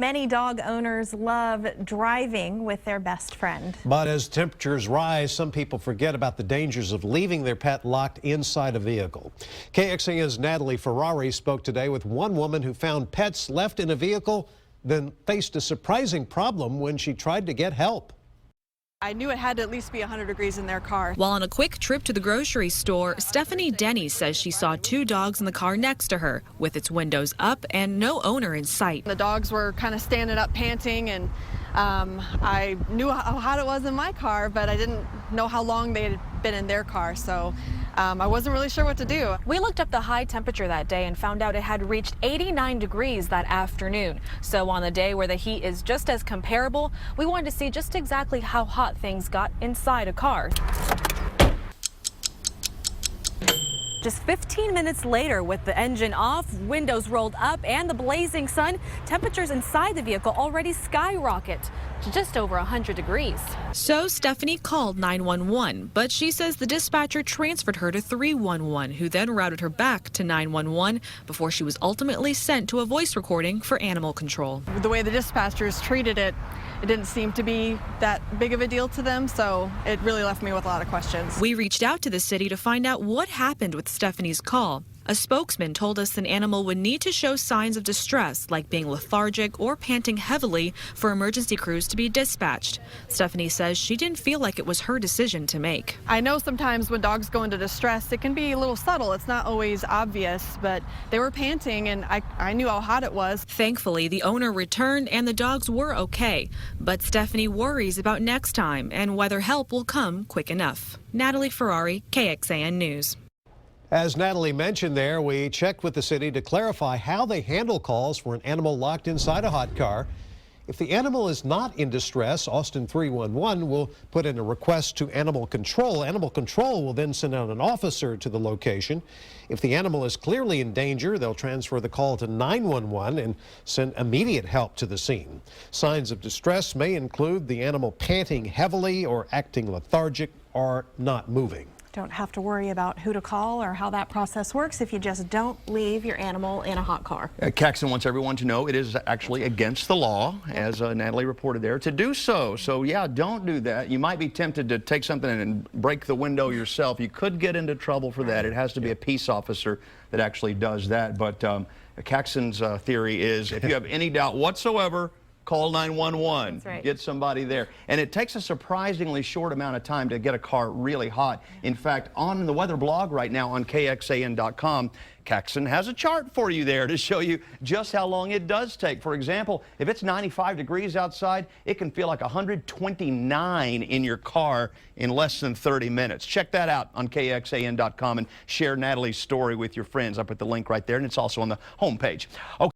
Many dog owners love driving with their best friend. But as temperatures rise, some people forget about the dangers of leaving their pet locked inside a vehicle. KXAN's Natalie Ferrari spoke today with one woman who found pets left in a vehicle, then faced a surprising problem when she tried to get help. I knew it had to at least be 100 degrees in their car. While on a quick trip to the grocery store, Stephanie Denny says she saw two dogs in the car next to her, with its windows up and no owner in sight. The dogs were kind of standing up panting, and I knew how hot it was in my car, but I didn't know how long they had been in their car, so I wasn't really sure what to do. We looked up the high temperature that day and found out it had reached 89 degrees that afternoon. So on the day where the heat is just as comparable, we wanted to see just exactly how hot things got inside a car. Just 15 minutes later, with the engine off, windows rolled up, and the blazing sun, temperatures inside the vehicle already skyrocket to just over 100 degrees. So Stephanie called 911, but she says the dispatcher transferred her to 311, who then routed her back to 911 before she was ultimately sent to a voice recording for animal control. The way the dispatchers treated it, it didn't seem to be that big of a deal to them, so it really left me with a lot of questions. We reached out to the city to find out what happened with Stephanie's call. A spokesman told us an animal would need to show signs of distress, like being lethargic or panting heavily, for emergency crews to be dispatched. Stephanie says she didn't feel like it was her decision to make. I know sometimes when dogs go into distress, it can be a little subtle. It's not always obvious, but they were panting, and I knew how hot it was. Thankfully, the owner returned and the dogs were okay. But Stephanie worries about next time and whether help will come quick enough. Natalie Ferrari, KXAN News. As Natalie mentioned there, we checked with the city to clarify how they handle calls for an animal locked inside a hot car. If the animal is not in distress, Austin 311 will put in a request to Animal Control. Animal Control will then send out an officer to the location. If the animal is clearly in danger, they'll transfer the call to 911 and send immediate help to the scene. Signs of distress may include the animal panting heavily or acting lethargic or not moving. Don't have to worry about who to call or how that process works if you just don't leave your animal in a hot car. Caxton wants everyone to know it is actually against the law, as Natalie reported there, to do so. So, yeah, don't do that. You might be tempted to take something and break the window yourself. You could get into trouble for that. It has to be a peace officer that actually does that. But Caxton's theory is if you have any doubt whatsoever, call 911. That's right. Get somebody there. And it takes a surprisingly short amount of time to get a car really hot. In fact, on the weather blog right now on KXAN.com, Caxton has a chart for you there to show you just how long it does take. For example, if it's 95 degrees outside, it can feel like 129 in your car in less than 30 minutes. Check that out on KXAN.com and share Natalie's story with your friends. I put the link right there, and it's also on the homepage. Okay.